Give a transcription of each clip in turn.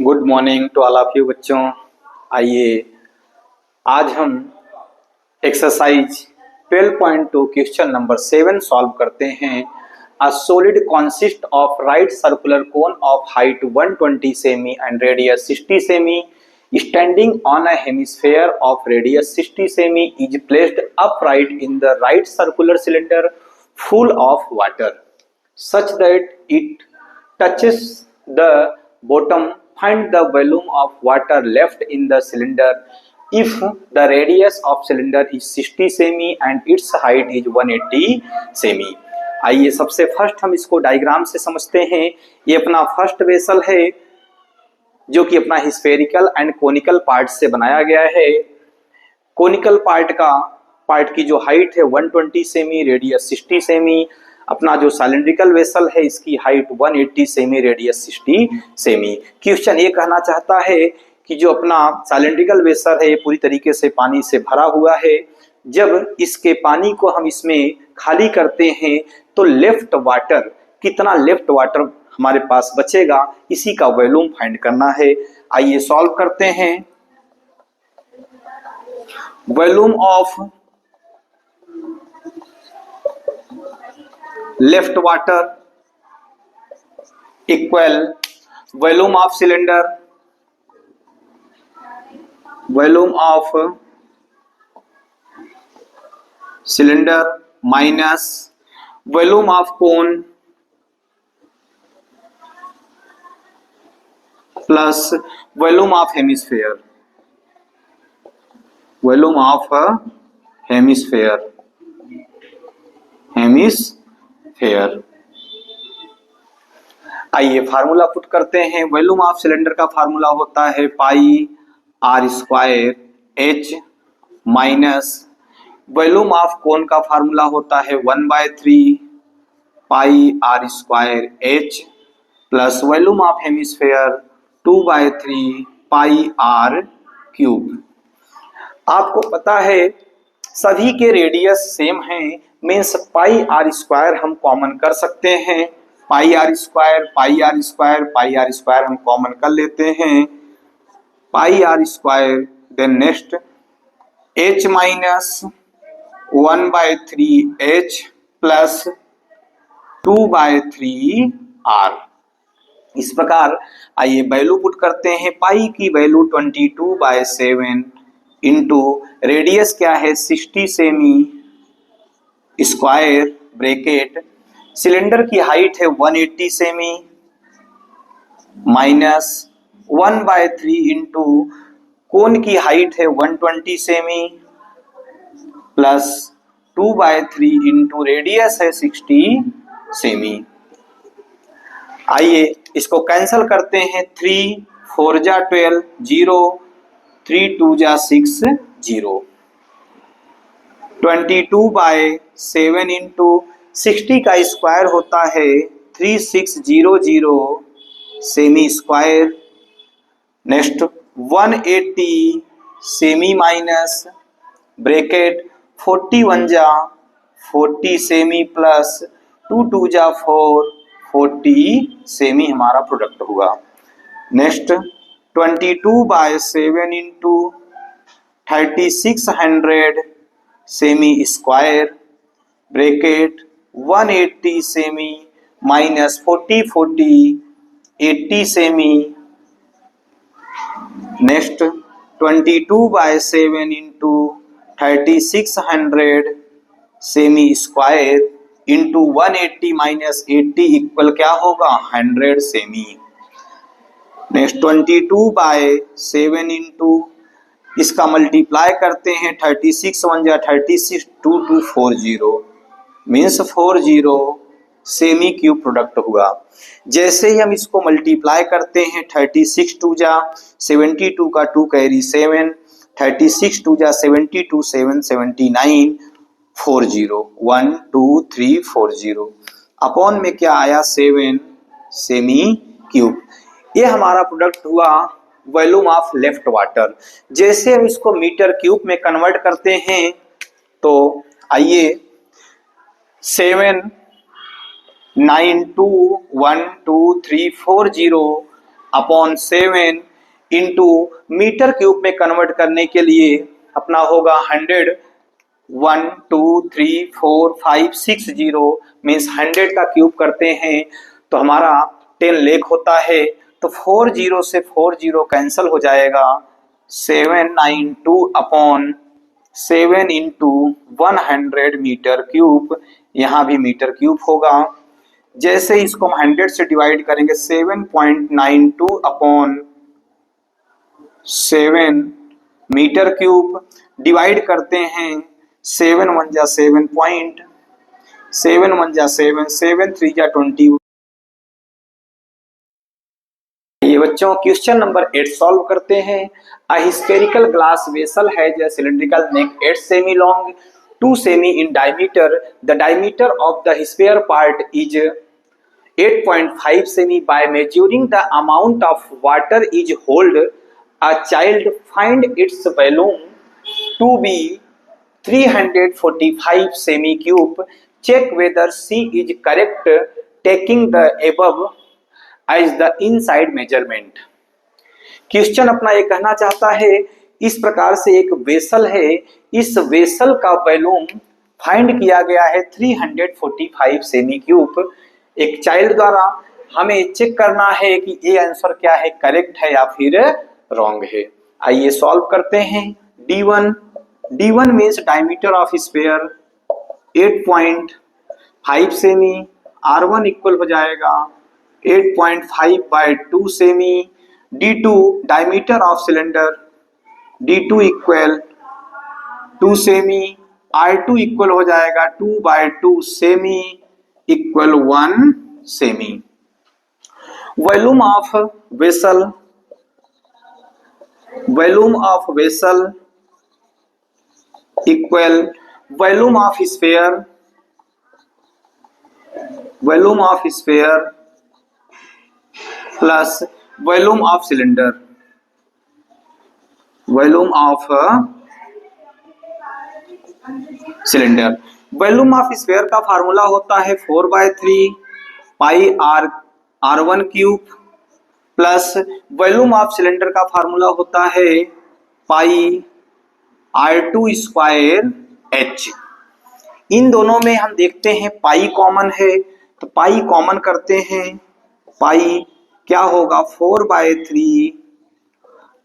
Good morning to all of you बच्चों। आइए आज हम एक्सरसाइज 12.2 क्वेश्चन नंबर 7 सॉल्व करते हैं। A solid consist of right circular cone of height 120 semi and radius 60 semi standing on a hemisphere of radius 60 semi is placed upright in the right circular cylinder full of water such that it touches the bottom. Find the volume of water left in the cylinder if the radius of cylinder is 60 semi and its height is 180 semi. आइए सबसे first हम इसको diagram से समझते हैं। ये अपना first vessel है जो कि अपना हिस्फेरिकल एंड कोनिकल पार्ट से बनाया गया है। कोनिकल पार्ट की जो हाइट है 120 सेमी, रेडियस 60 सेमी। अपना जो सिलिंड्रिकल वेसल है इसकी height 180 semi, radius 60 semi. Question ये कहना चाहता है कि जो अपना सिलिंड्रिकल वेसल है ये पूरी तरीके से पानी से भरा हुआ है। जब इसके पानी को हम इसमें खाली करते हैं तो लेफ्ट वाटर, कितना लेफ्ट वाटर हमारे पास बचेगा, इसी का वॉल्यूम फाइंड करना है। आइए सॉल्व करते हैं। Volume of left water equal volume of cylinder, volume of cylinder minus volume of cone plus volume of hemisphere, volume of hemisphere. आइए फार्मूला पुट करते हैं। वॉल्यूम ऑफ सिलेंडर का फार्मूला होता है pi r square h minus volume of cone का formula होता है 1/3 pi r square h plus volume of hemisphere 2/3 pi r cube. आपको पता है सभी के रेडियस सेम हैं, मीन्स पाई आर स्क्वायर हम कॉमन कर सकते हैं। Pi r square pi r square pi r square हम कॉमन कर लेते हैं, pi r square. Then next h minus 1/3 h plus 2/3 r. इस प्रकार आइए वैल्यू पुट करते हैं। पाई की वैल्यू 22/7 इंटू रेडियस क्या है 60 सेमी स्क्वायर ब्रैकेट, सिलेंडर की हाइट है 180 सेमी माइनस 1/3 इंटू कोन की हाइट है 120 सेमी प्लस 2/3 इंटू रेडियस है 60 सेमी। आइए इसको कैंसल करते हैं। 3 4 जा 12 0 3 2 जा 6 0। 22/7 इंटू 60 का स्क्वायर होता है 3600 semi square. Next 180 semi minus bracket 41 जा 40 सेमी प्लस 2 2 जा 4 40 सेमी हमारा प्रोडक्ट हुआ। Next 22/7 into 3600 semi square bracket 180 semi minus 40 40 80 semi. Next 22/7 into 3600 semi square into 180 minus 80 equal क्या होगा 100 सेमी। नेक्स्ट 22/7 इंटू इसका मल्टीप्लाई करते हैं 36 1 जा 36 2 2 40 मीन्स 40 सेमी क्यूब प्रोडक्ट हुआ। जैसे ही हम इसको मल्टीप्लाई करते हैं 36 2 जा 72 का 2 कैरी 7 36 2 जा 72 7 79 40 1 2 3 40 अपॉन में क्या आया 7 सेमी क्यूब। ये हमारा प्रोडक्ट हुआ वॉल्यूम ऑफ लेफ्ट वाटर। जैसे हम इसको मीटर क्यूब में कन्वर्ट करते हैं तो आइए 7 9 2 1 2 3 4 0 अपॉन 7 इंटू मीटर क्यूब में कन्वर्ट करने के लिए अपना होगा 100, 1 2 3 4 5 6 0 मीन्स 100 का क्यूब करते हैं तो हमारा 10 लाख होता है। तो 4 0 से 4 0 कैंसिल हो जाएगा। 792 अपॉन 7 इंटू 100 मीटर क्यूब, यहाँ भी मीटर क्यूब होगा। जैसे इसको हम 100 से डिवाइड करेंगे 7.92 अपॉन 7 मीटर क्यूब, डिवाइड करते हैं 7 1 जा 7 पॉइंट, 7 1 जा 7, 7 3 जा 20। ये बच्चों क्वेश्चन नंबर 8 सॉल्व करते हैं। A spherical glass vessel has a cylindrical neck 8 semi long, 2 semi in diameter. The diameter of the sphere part is 8.5 semi. By measuring the amount of water is hold a child, find its volume to be 345 semi cube. Check whether C is correct, taking the above as the inside measurement. Question अपना ये कहना चाहता है इस प्रकार से एक vessel है, इस वेसल का वॉल्यूम फाइंड किया गया है 345 सेमी क्यूब। एक चाइल्ड द्वारा हमें चेक करना है कि ये आंसर क्या है, करेक्ट है या फिर रॉन्ग है। आइए सॉल्व करते हैं। D1 means diameter of sphere 8.5 सेमी, R1 इक्वल हो जाएगा 8.5 बाय 2 सेमी। D2 diameter of cylinder, D2 equal 2 सेमी, R2 इक्वल हो जाएगा 2 बाय 2 सेमी इक्वल 1 सेमी। Volume of vessel, volume of vessel equal volume of sphere, volume of sphere plus volume of cylinder, volume of cylinder. Volume of sphere का formula होता है 4/3 pi R1 cube plus volume of cylinder का formula होता है पाई R2 square H। इन दोनों में हम देखते हैं पाई कॉमन है तो पाई कॉमन करते हैं। पाई क्या होगा 4/3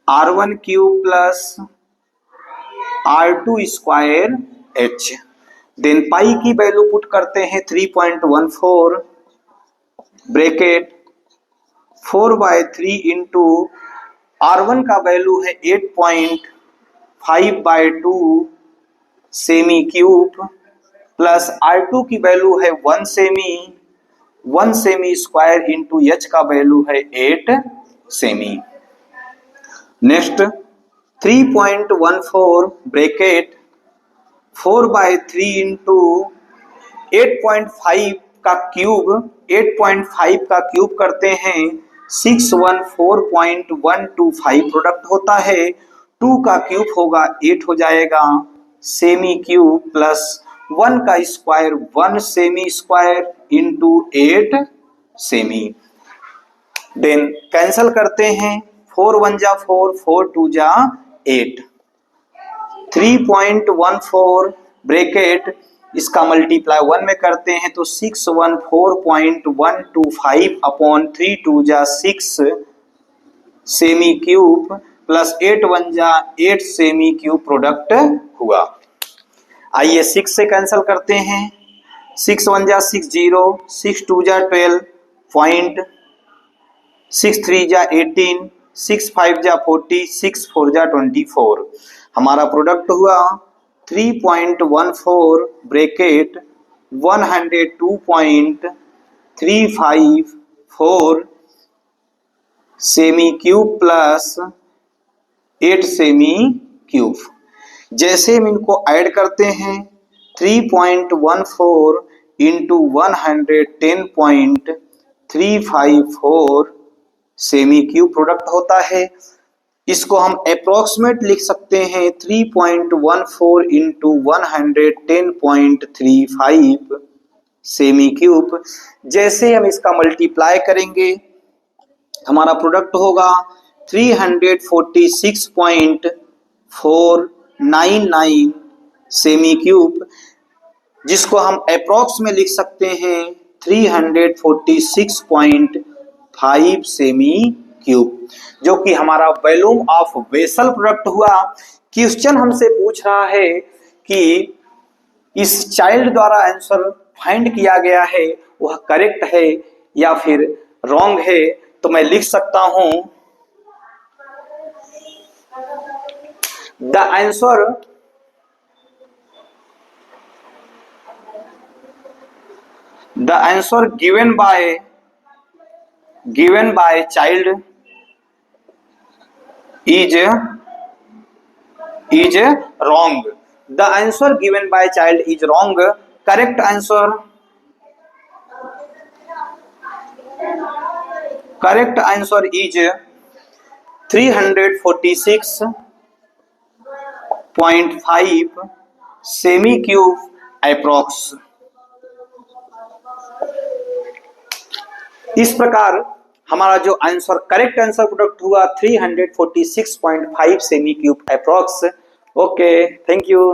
R1 cube plus R2 square H। Then pi की वैल्यू पुट करते हैं 3.14 ब्रैकेट 4/3 इंटू R1 का वैल्यू है 8.5/2 सेमी क्यूब प्लस R2 की वैल्यू है 1 सेमी, 1 सेमी स्क्वायर इंटू H का वैल्यू है 8 सेमी। नेक्स्ट 3.14 ब्रैकेट 4/3 इंटू 8.5 का क्यूब, 8.5 का क्यूब करते हैं 614.125 प्रोडक्ट होता है। 2 का क्यूब होगा 8 हो जाएगा सेमी क्यूब प्लस 1 का स्क्वायर 1 सेमी स्क्वायर इंटू 8 सेमी। देन कैंसल करते हैं 4 1 जा 4, 4 2 जा 8, 3.14 ब्रैकेट इसका मल्टीप्लाई 1 में करते हैं तो 614.125 अपॉन 3 2 जा 6 सेमी क्यूब प्लस 8 1 जा 8 सेमी क्यूब प्रोडक्ट हुआ। आइए 6 से कैंसल करते हैं। 6 1 जा 6 0, 6 2 जा 12 पॉइंट, 6 3 जा 18, 6 5 जा 40, 6 4 जा 24। हमारा प्रोडक्ट हुआ 3.14 bracket 102.354 semi cube plus 8 semi cube. जैसे हम इनको ऐड करते हैं 3.14 इंटू 110.354 सेमी क्यूब प्रोडक्ट होता है। इसको हम अप्रोक्सीमेट लिख सकते हैं 3.14 इंटू 110.35 सेमी क्यूब। जैसे हम इसका मल्टीप्लाई करेंगे हमारा प्रोडक्ट होगा 346.499 सेमी क्यूब, जिसको हम अप्रॉक्स में लिख सकते हैं 346.5 सेमी क्यूब, जो कि हमारा वॉल्यूम ऑफ वेसल प्रोडक्ट हुआ। क्वेश्चन हमसे पूछ रहा है कि इस चाइल्ड द्वारा आंसर फाइंड किया गया है वह करेक्ट है या फिर रॉन्ग है, तो मैं लिख सकता हूं the answer given by child is wrong. The answer given by child is wrong. Correct answer is 346.5 semi cube approx. इस प्रकार हमारा जो आंसर करेक्ट आंसर प्रोडक्ट हुआ 346.5 semi cube approx. Okay, thank you.